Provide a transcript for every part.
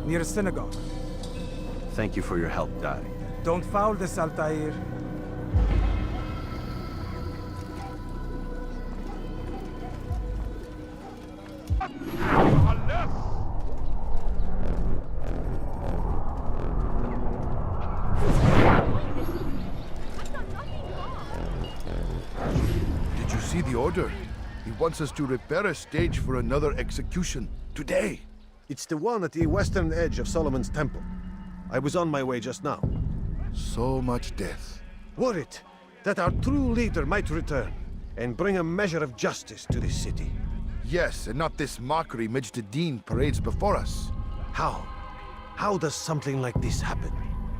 near a synagogue. Thank you for your help, Dai. Don't foul this, Altair. Did you see the order? He wants us to repair a stage for another execution. Today! It's the one at the western edge of Solomon's Temple. I was on my way just now. So much death. Worried that our true leader might return and bring a measure of justice to this city. Yes, and not this mockery Majd parades before us. How? How does something like this happen?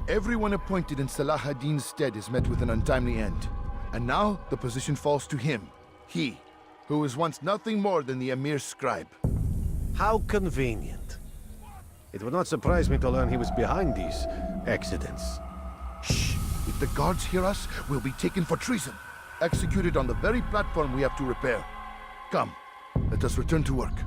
Everyone appointed in Salah ad-Din's stead is met with an untimely end. And now the position falls to him. He, who was once nothing more than the Emir's scribe. How convenient. It would not surprise me to learn he was behind these accidents. Shh! If the guards hear us, we'll be taken for treason. Executed on the very platform we have to repair. Come, let us return to work.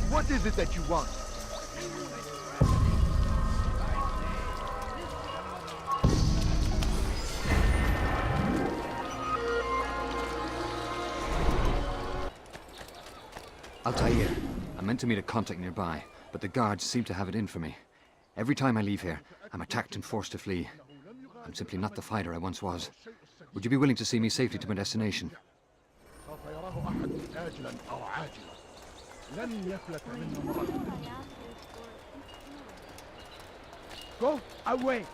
What is it that you want? Altair, I meant to meet a contact nearby, but the guards seem to have it in for me. Every time I leave here, I'm attacked and forced to flee. I'm simply not the fighter I once was. Would you be willing to see me safely to my destination? Go away!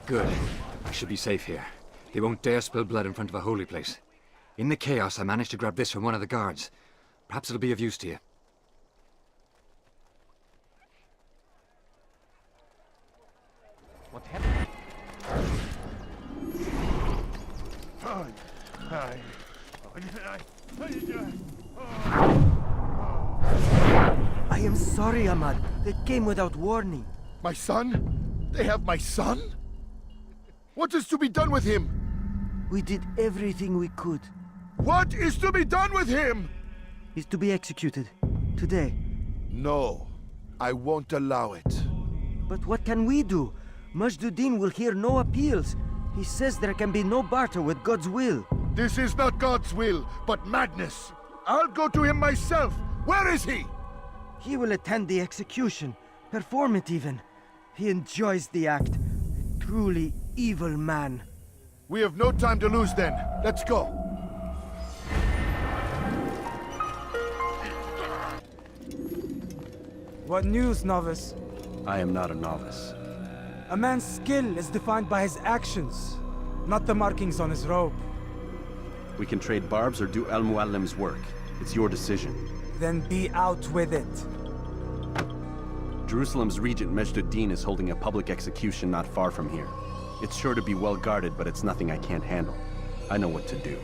Good. I should be safe here. They won't dare spill blood in front of a holy place. In the chaos, I managed to grab this from one of the guards. Perhaps it'll be of use to you. What happened? I am sorry, Ahmad. They came without warning. My son? They have my son? What is to be done with him? We did everything we could. What is to be done with him? He's to be executed. Today. No, I won't allow it. But what can we do? Majd will hear no appeals. He says there can be no barter with God's will. This is not God's will, but madness. I'll go to him myself. Where is he? He will attend the execution. Perform it even. He enjoys the act. Truly evil man. We have no time to lose then. Let's go. What news, novice? I am not a novice. A man's skill is defined by his actions, not the markings on his robe. We can trade barbs or do Al-Muallim's work. It's your decision. Then be out with it. Jerusalem's regent Majd is holding a public execution not far from here. It's sure to be well guarded, but it's nothing I can't handle. I know what to do.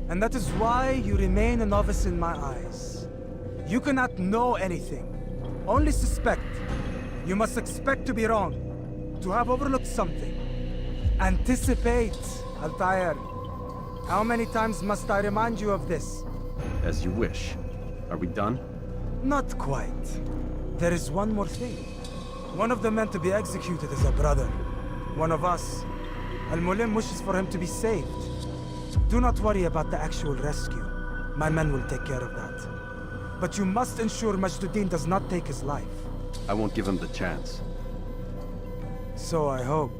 And that is why you remain a novice in my eyes. You cannot know anything, only suspect. You must expect to be wrong, to have overlooked something. Anticipate, Altair. How many times must I remind you of this? As you wish. Are we done? Not quite. There is one more thing. One of the men to be executed is a brother. One of us. Al-Mulim wishes for him to be saved. Do not worry about the actual rescue. My men will take care of that. But you must ensure Majd does not take his life. I won't give him the chance. So I hope.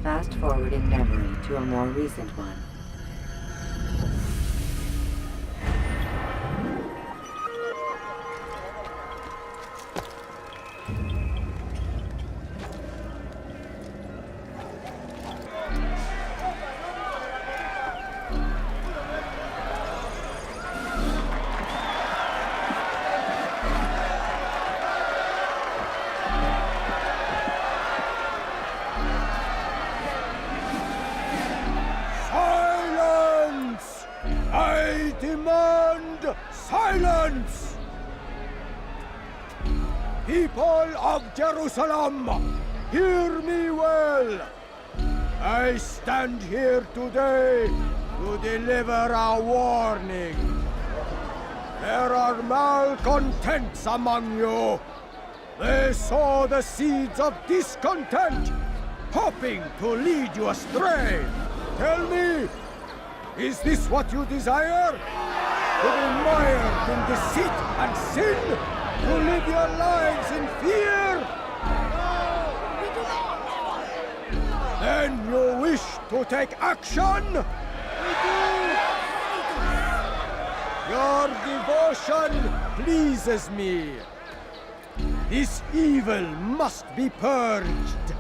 Fast forwarding memory to a more recent one. Silence! People of Jerusalem, hear me well. I stand here today to deliver a warning. There are malcontents among you. They sow the seeds of discontent, hoping to lead you astray. Tell me, is this what you desire? To be mired in deceit and sin? To live your lives in fear? No, we do not. Then you wish to take action? We do. Your devotion pleases me. This evil must be purged.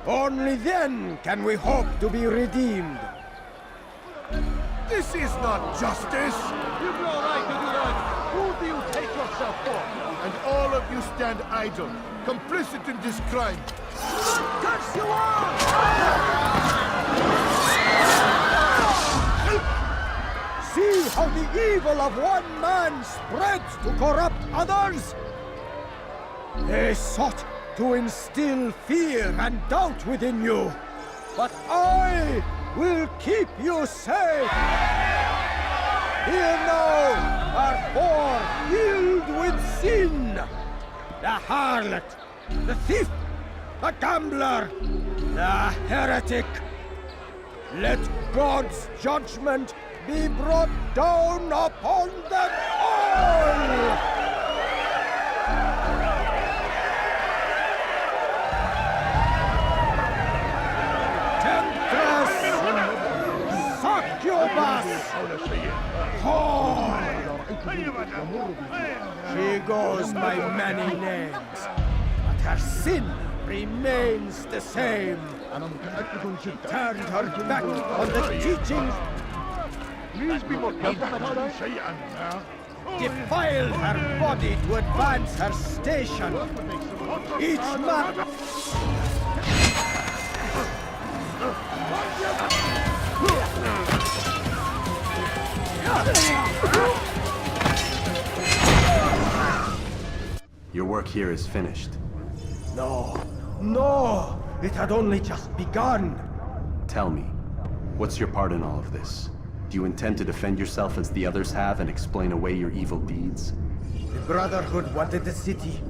Only then can we hope to be redeemed. This is not justice! You've no right to do that! Who do you take yourself for? And all of you stand idle, complicit in this crime. Curse you all! See how the evil of one man spreads to corrupt others? They sought to instill fear and doubt within you, but I will keep you safe. Here now are four filled with sin. The harlot, the thief, the gambler, the heretic. Let God's judgment be brought down upon them all! She goes by many names, but her sin remains the same. She turned her back on the teachings, defiled her body to advance her station. Each man... Your work here is finished. No, no! It had only just begun. Tell me, what's your part in all of this? Do you intend to defend yourself as the others have and explain away your evil deeds? The Brotherhood wanted the city.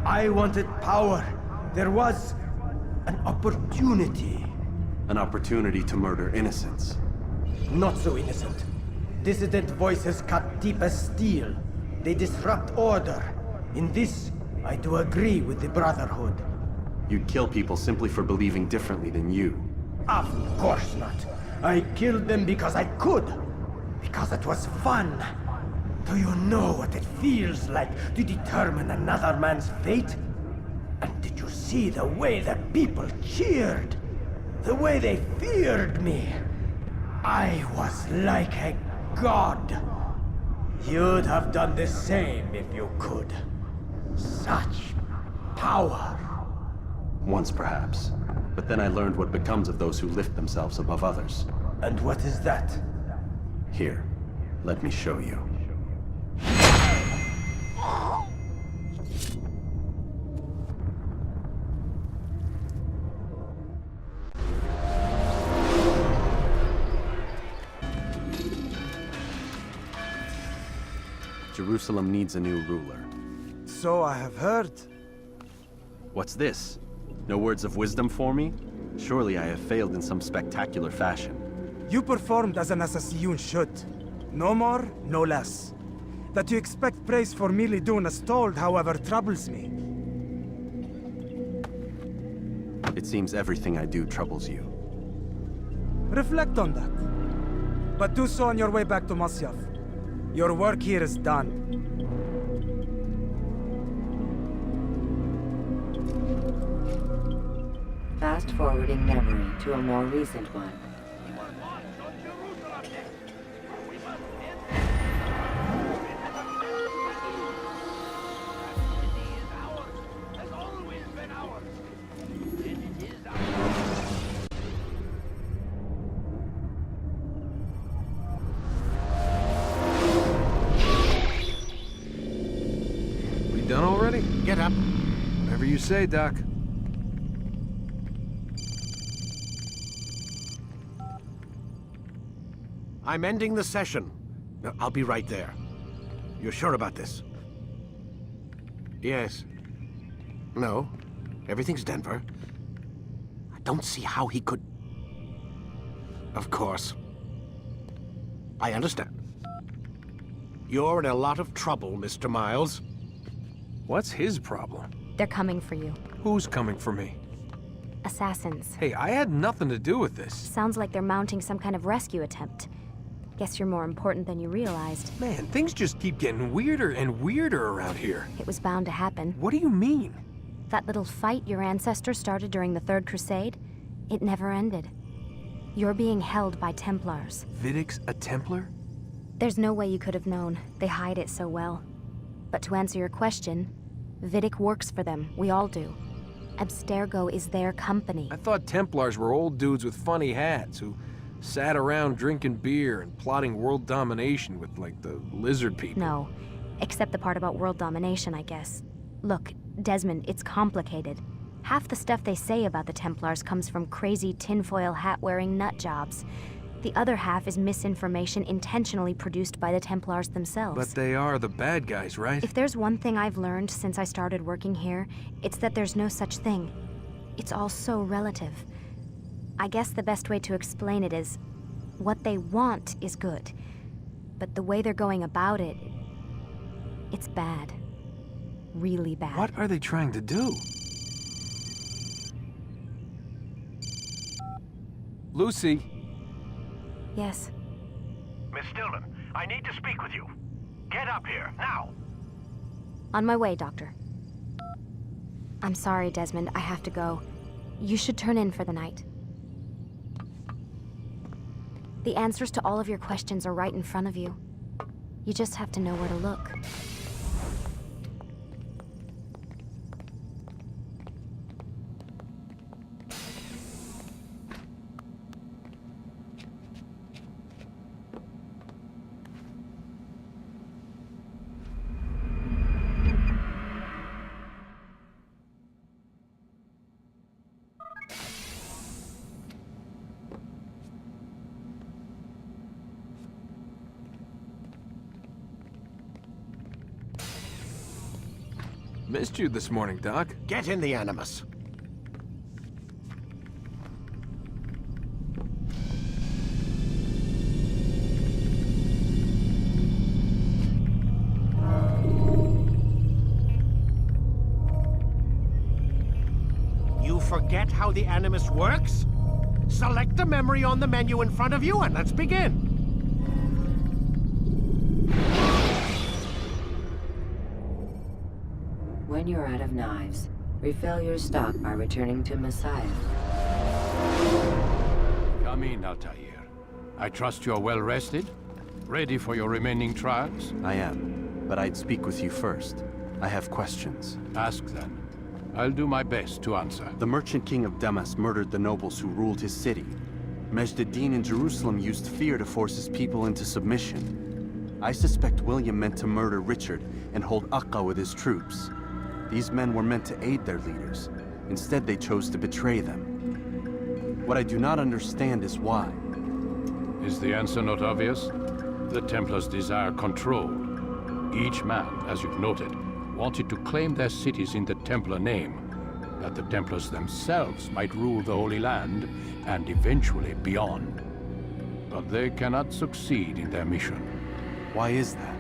I wanted power. There was an opportunity. An opportunity to murder innocents. Not so innocent. Dissident voices cut deep as steel. They disrupt order. In this, I do agree with the Brotherhood. You'd kill people simply for believing differently than you. Of course not. I killed them because I could. Because it was fun. Do you know what it feels like to determine another man's fate? And did you see the way the people cheered? The way they feared me? I was like a god. You'd have done the same if you could. Such power. Once perhaps. But then I learned what becomes of those who lift themselves above others. And what is that? Here, let me show you. Jerusalem needs a new ruler. So I have heard. What's this? No words of wisdom for me? Surely I have failed in some spectacular fashion. You performed as an assassin should. No more, no less. That you expect praise for merely doing as told, however, troubles me. It seems everything I do troubles you. Reflect on that. But do so on your way back to Masyaf. Your work here is done. Fast-forwarding memory to a more recent one. Get up. Whatever you say, Doc. I'm ending the session. I'll be right there. You're sure about this? Yes. No. Everything's Denver. I don't see how he could... Of course. I understand. You're in a lot of trouble, Mr. Miles. What's his problem? They're coming for you. Who's coming for me? Assassins. Hey, I had nothing to do with this. Sounds like they're mounting some kind of rescue attempt. Guess you're more important than you realized. Man, things just keep getting weirder and weirder around here. It was bound to happen. What do you mean? That little fight your ancestors started during the Third Crusade, it never ended. You're being held by Templars. Vidic's a Templar? There's no way you could have known. They hide it so well. But to answer your question, Vidic works for them. We all do. Abstergo is their company. I thought Templars were old dudes with funny hats who sat around drinking beer and plotting world domination with, like, the lizard people. No, except the part about world domination, I guess. Look, Desmond, it's complicated. Half the stuff they say about the Templars comes from crazy tinfoil hat-wearing nut jobs. The other half is misinformation intentionally produced by the Templars themselves. But they are the bad guys, right? If there's one thing I've learned since I started working here, it's that there's no such thing. It's all so relative. I guess the best way to explain it is, what they want is good. But the way they're going about it, it's bad. Really bad. What are they trying to do? Lucy? Yes. Miss Stillman, I need to speak with you. Get up here, now! On my way, Doctor. I'm sorry, Desmond. I have to go. You should turn in for the night. The answers to all of your questions are right in front of you. You just have to know where to look. Missed you this morning, Doc. Get in the Animus. You forget how the Animus works? Select the memory on the menu in front of you and let's begin. When you're out of knives, refill your stock by returning to Messiah. Come in, Altair. I trust you're well rested? Ready for your remaining trials? I am, but I'd speak with you first. I have questions. Ask then. I'll do my best to answer. The merchant king of Damas murdered the nobles who ruled his city. Majd-ad-Din in Jerusalem used fear to force his people into submission. I suspect William meant to murder Richard and hold Aqqa with his troops. These men were meant to aid their leaders. Instead, they chose to betray them. What I do not understand is why. Is the answer not obvious? The Templars desire control. Each man, as you've noted, wanted to claim their cities in the Templar name, that the Templars themselves might rule the Holy Land, and eventually beyond. But they cannot succeed in their mission. Why is that?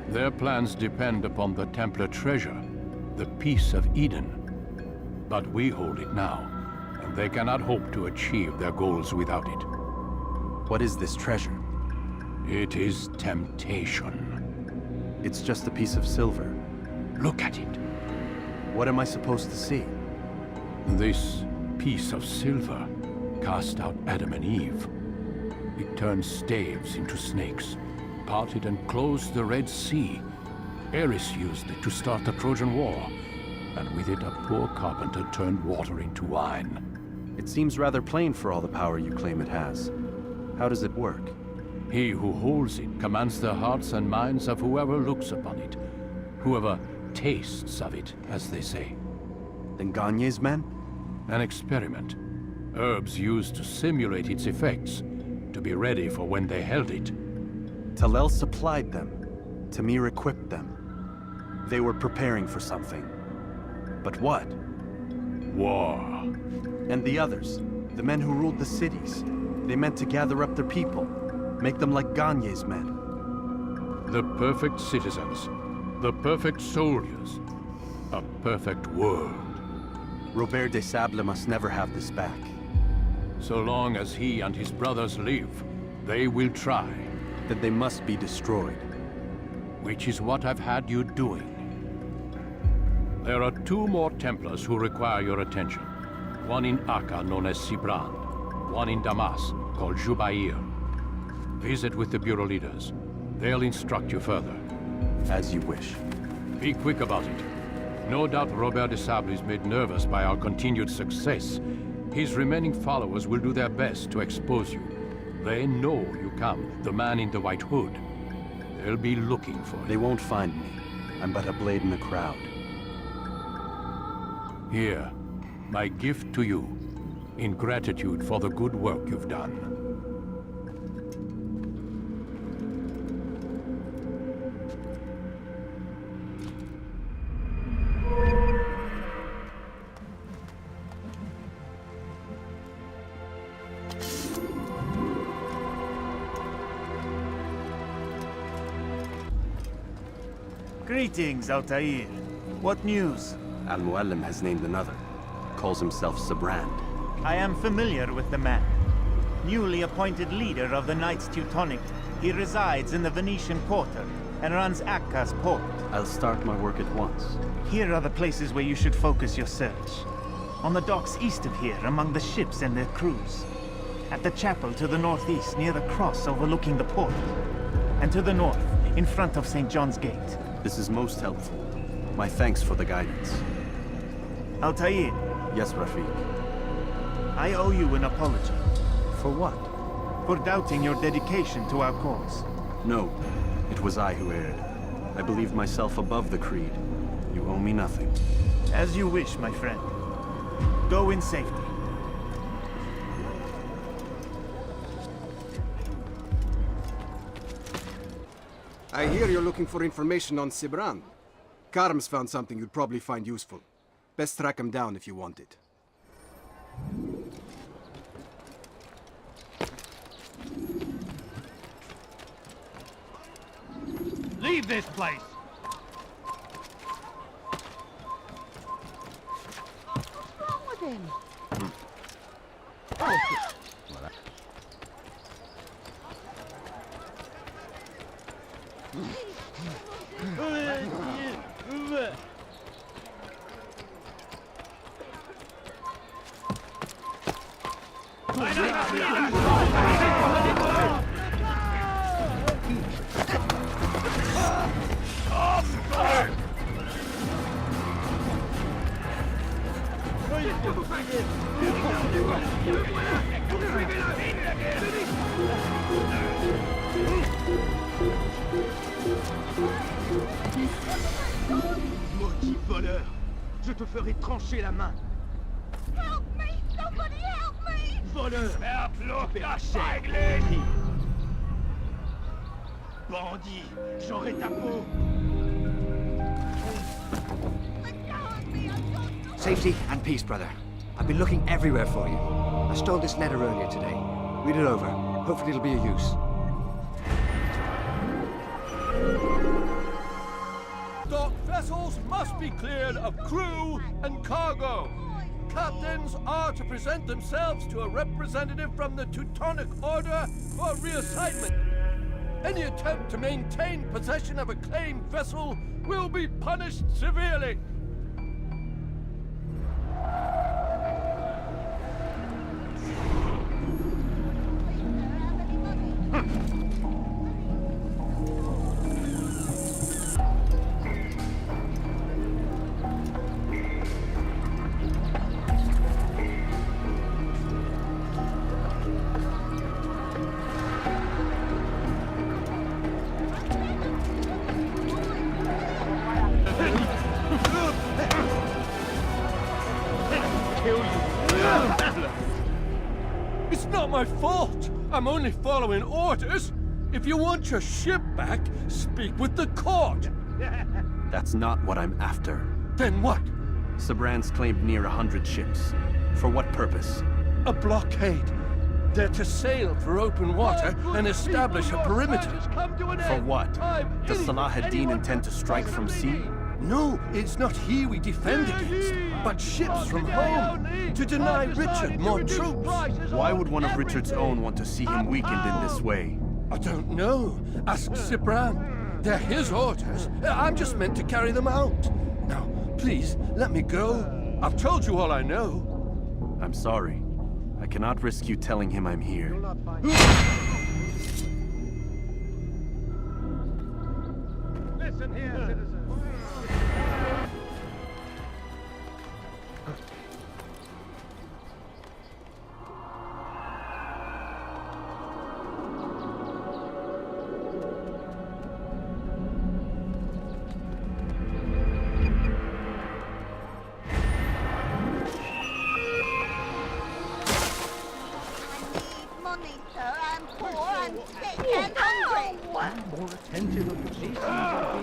Their plans depend upon the Templar treasure, the Peace of Eden. But we hold it now, and they cannot hope to achieve their goals without it. What is this treasure? It is temptation. It's just a piece of silver. Look at it. What am I supposed to see? This piece of silver cast out Adam and Eve. It turned staves into snakes, parted and closed the Red Sea. Eris used it to start the Trojan War, and with it a poor carpenter turned water into wine. It seems rather plain for all the power you claim it has. How does it work? He who holds it commands the hearts and minds of whoever looks upon it, whoever tastes of it, as they say. Then Gagne's men? An experiment. Herbs used to simulate its effects, to be ready for when they held it. Talel supplied them. Tamir equipped them. They were preparing for something. But what? War. And the others, the men who ruled the cities, they meant to gather up their people, make them like Gagne's men. The perfect citizens, the perfect soldiers, a perfect world. Robert de Sable must never have this back. So long as he and his brothers live, they will try. Then they must be destroyed. Which is what I've had you doing. There are 2 more Templars who require your attention. One in Akka, known as Sibrand. One in Damas, called Jubair. Visit with the Bureau leaders. They'll instruct you further. As you wish. Be quick about it. No doubt Robert de Sable is made nervous by our continued success. His remaining followers will do their best to expose you. They know you come, the man in the white hood. They'll be looking for you. They won't find me. I'm but a blade in the crowd. Here, my gift to you, in gratitude for the good work you've done. Greetings, Altair. What news? Al-Muallim has named another. Calls himself Sibrand. I am familiar with the man. Newly appointed leader of the Knights Teutonic, he resides in the Venetian Quarter and runs Akka's port. I'll start my work at once. Here are the places where you should focus your search. On the docks east of here, among the ships and their crews. At the chapel to the northeast, near the cross overlooking the port. And to the north, in front of St. John's Gate. This is most helpful. My thanks for the guidance. Altair. Yes, Rafiq. I owe you an apology. For what? For doubting your dedication to our cause. No, it was I who erred. I believed myself above the creed. You owe me nothing. As you wish, my friend. Go in safety. I hear you're looking for information on Sibrand. Karm's found something you'd probably find useful. Best track him down if you want it. Leave this place! What's wrong with him? Maudit voleur! Je te ferai trancher la main! Help me! Somebody help me! Voleur! Bandit! J'aurai ta peau! Safety and peace, brother. I've been looking everywhere for you. I stole this letter earlier today. Read it over. Hopefully it'll be of use. Dock vessels must be cleared of crew and cargo. Captains are to present themselves to a representative from the Teutonic Order for reassignment. Any attempt to maintain possession of a claimed vessel will be punished severely. my fault. I'm only following orders. If you want your ship back, speak with the court. That's not what I'm after. Then what? Sabran's claimed near 100 ships. For what purpose? A blockade. They're to sail for open water and establish a perimeter. For what? Does Salah ad-Din intend to strike from sea? No, it's not he we defend against, but ships from home, to deny Richard more troops. Why would one of Richard's own want to see him weakened in this way? I don't know. Ask Sibran. They're his orders. I'm just meant to carry them out. Now, please, let me go. I've told you all I know. I'm sorry. I cannot risk you telling him I'm here. Listen here, citizen.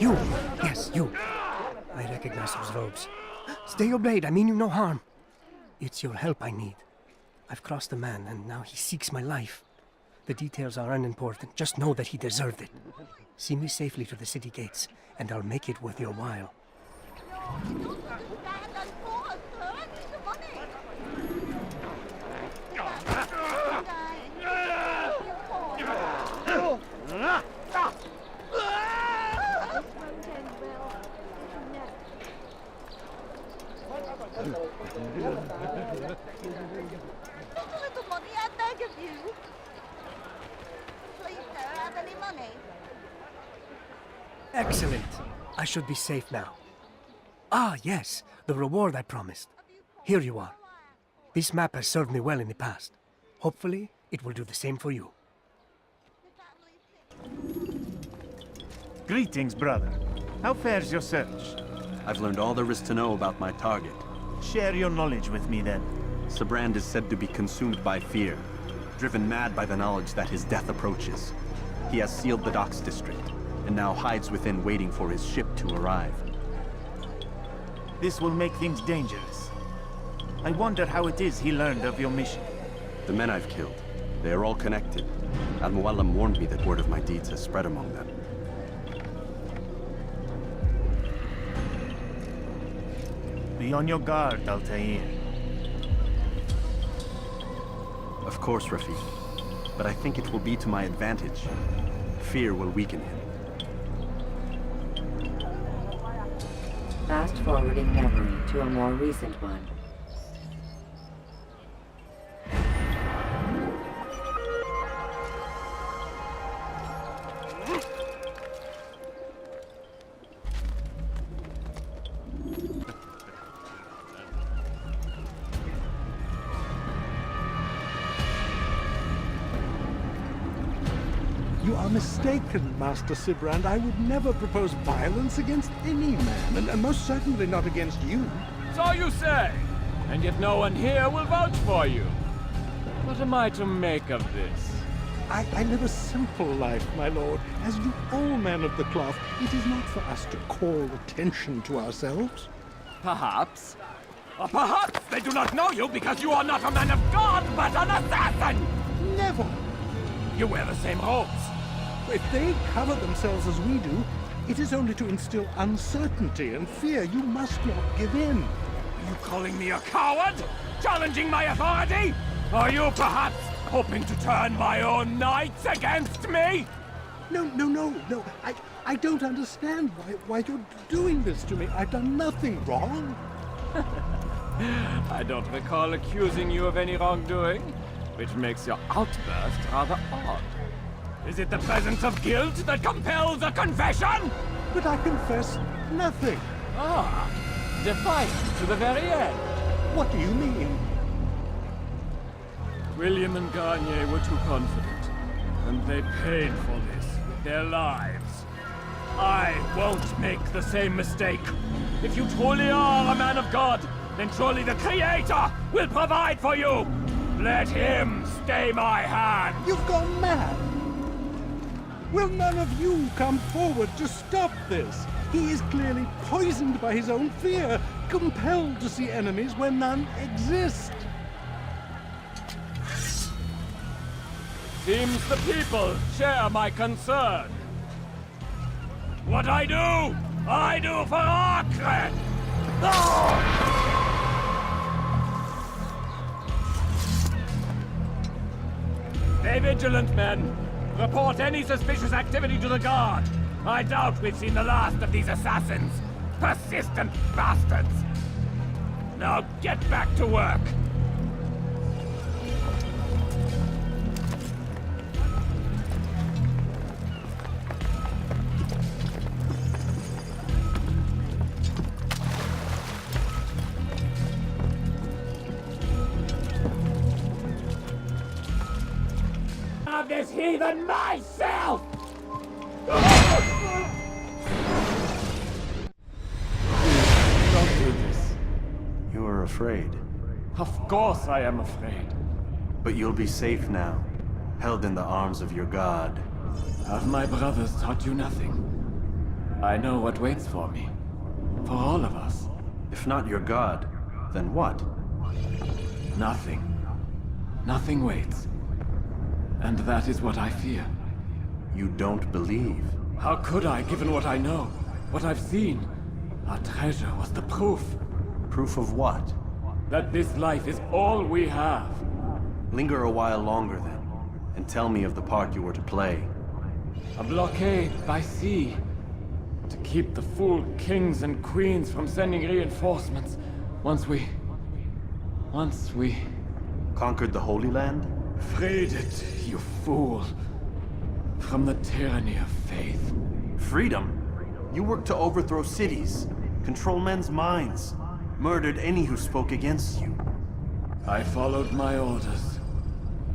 You! Yes, you. I recognize those robes. Stay your blade, I mean you no harm. It's your help I need. I've crossed a man, and now he seeks my life. The details are unimportant. Just know that he deserved it. See me safely to the city gates, and I'll make it worth your while. Little money, I beg of you. Please, sir, have any money? Excellent. I should be safe now. Ah, yes, the reward I promised. Here you are. This map has served me well in the past. Hopefully, it will do the same for you. Greetings, brother. How fares your search? I've learned all there is to know about my target. Share your knowledge with me, then. Sabrand is said to be consumed by fear, driven mad by the knowledge that his death approaches. He has sealed the docks district, and now hides within waiting for his ship to arrive. This will make things dangerous. I wonder how it is he learned of your mission. The men I've killed, they are all connected. Al-Muallim warned me that word of my deeds has spread among them. Be on your guard, Altair. Of course, Rafiq. But I think it will be to my advantage. Fear will weaken him. Fast-forwarding memory to a more recent one. You are mistaken, Master Sibrand. I would never propose violence against any man, and most certainly not against you. So you say, and yet no one here will vouch for you. What am I to make of this? I live a simple life, my lord. As do all men of the cloth, it is not for us to call attention to ourselves. Perhaps. Or perhaps they do not know you because you are not a man of God, but an assassin! Never! You wear the same robes. If they cover themselves as we do, it is only to instill uncertainty and fear. You must not give in. You calling me a coward? Challenging my authority? Are you perhaps hoping to turn my own knights against me? No. I don't understand why you're doing this to me. I've done nothing wrong. I don't recall accusing you of any wrongdoing, which makes your outburst rather odd. Is it the presence of guilt that compels a confession? But I confess nothing. Ah, defiant to the very end. What do you mean? William and Garnier were too confident, and they paid for this with their lives. I won't make the same mistake. If you truly are a man of God, then surely the Creator will provide for you. Let him stay my hand! You've gone mad! Will none of you come forward to stop this? He is clearly poisoned by his own fear, compelled to see enemies where none exist. Seems the people share my concern. What I do for Arkred! Stay vigilant, men. Report any suspicious activity to the guard. I doubt we've seen the last of these assassins. Persistent bastards. Now get back to work. Have this heathen myself! Don't do this. You are afraid. Of course I am afraid. But you'll be safe now, held in the arms of your god. Have my brothers taught you nothing? I know what waits for me. For all of us. If not your god, then what? Nothing. Nothing waits. And that is what I fear. You don't believe? How could I, given what I know? What I've seen? Our treasure was the proof. Proof of what? That this life is all we have. Linger a while longer then, and tell me of the part you were to play. A blockade by sea. To keep the fool kings and queens from sending reinforcements. Once we... Conquered the Holy Land? Freed it, you fool. From the tyranny of faith. Freedom? You worked to overthrow cities, control men's minds, murdered any who spoke against you. I followed my orders,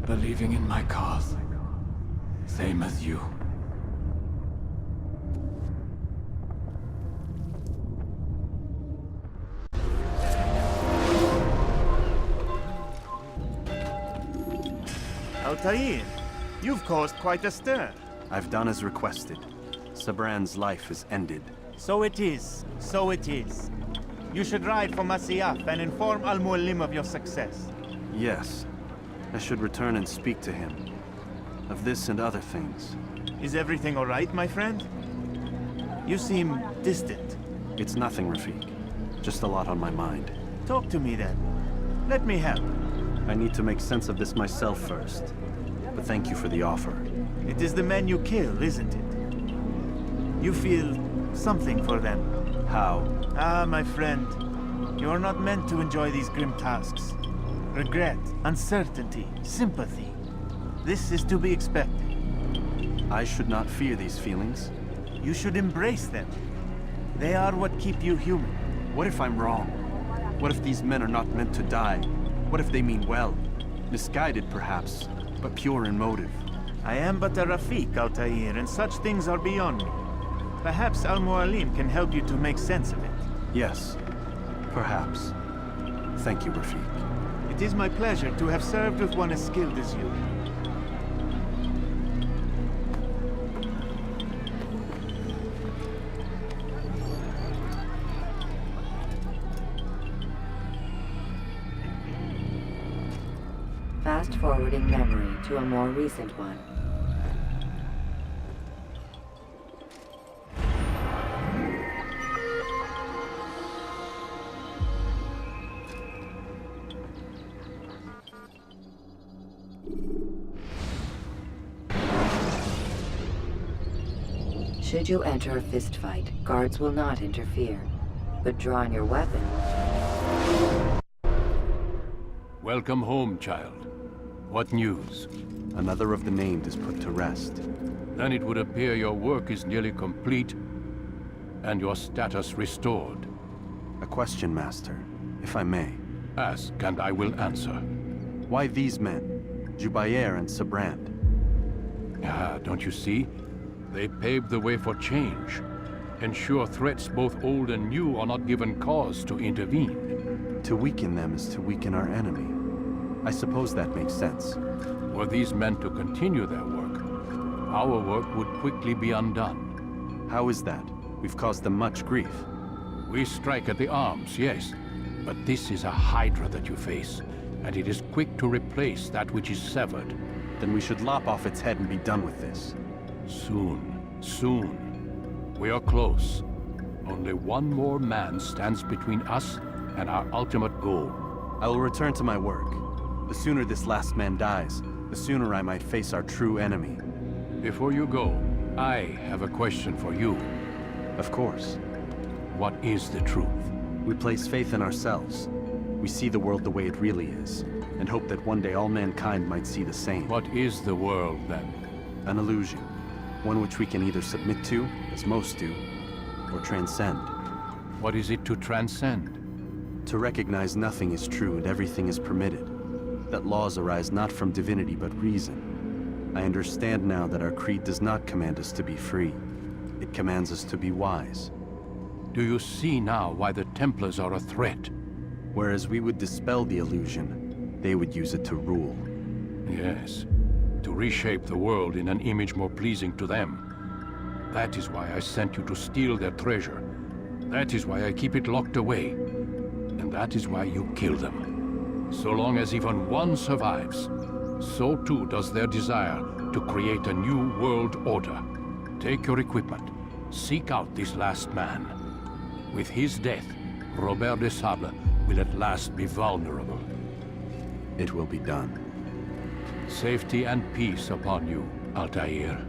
believing in my cause. Same as you. Altair, you've caused quite a stir. I've done as requested. Sabran's life is ended. So it is. So it is. You should ride for Masyaf and inform Al-Mualim of your success. Yes. I should return and speak to him. Of this and other things. Is everything all right, my friend? You seem distant. It's nothing, Rafik. Just a lot on my mind. Talk to me then. Let me help. I need to make sense of this myself first. But thank you for the offer. It is the men you kill, isn't it? You feel something for them. How? Ah, my friend. You are not meant to enjoy these grim tasks. Regret, uncertainty, sympathy. This is to be expected. I should not fear these feelings. You should embrace them. They are what keep you human. What if I'm wrong? What if these men are not meant to die? What if they mean well? Misguided, perhaps, but pure in motive. I am but a Rafik, Altair, and such things are beyond me. Perhaps Al-Mualim can help you to make sense of it. Yes, perhaps. Thank you, Rafik. It is my pleasure to have served with one as skilled as you. Fast-forwarding memory to a more recent one. Should you enter a fistfight, guards will not interfere. But drawing your weapon... Welcome home, child. What news? Another of the named is put to rest. Then it would appear your work is nearly complete, and your status restored. A question, Master, if I may. Ask, and I will answer. Why these men? Jubayer and Sabrand? Ah, don't you see? They paved the way for change. Ensure threats both old and new are not given cause to intervene. To weaken them is to weaken our enemy. I suppose that makes sense. Were these men to continue their work, our work would quickly be undone. How is that? We've caused them much grief. We strike at the arms, yes, but this is a hydra that you face, and it is quick to replace that which is severed. Then we should lop off its head and be done with this. Soon, soon. We are close. Only one more man stands between us and our ultimate goal. I will return to my work. The sooner this last man dies, the sooner I might face our true enemy. Before you go, I have a question for you. Of course. What is the truth? We place faith in ourselves. We see the world the way it really is, and hope that one day all mankind might see the same. What is the world, then? An illusion. One which we can either submit to, as most do, or transcend. What is it to transcend? To recognize nothing is true and everything is permitted. That laws arise not from divinity but reason. I understand now that our creed does not command us to be free. It commands us to be wise. Do you see now why the Templars are a threat? Whereas we would dispel the illusion, they would use it to rule. Yes, to reshape the world in an image more pleasing to them. That is why I sent you to steal their treasure. That is why I keep it locked away. And that is why you kill them. So long as even one survives, so too does their desire to create a new world order. Take your equipment. Seek out this last man. With his death, Robert de Sable will at last be vulnerable. It will be done. Safety and peace upon you, Altair.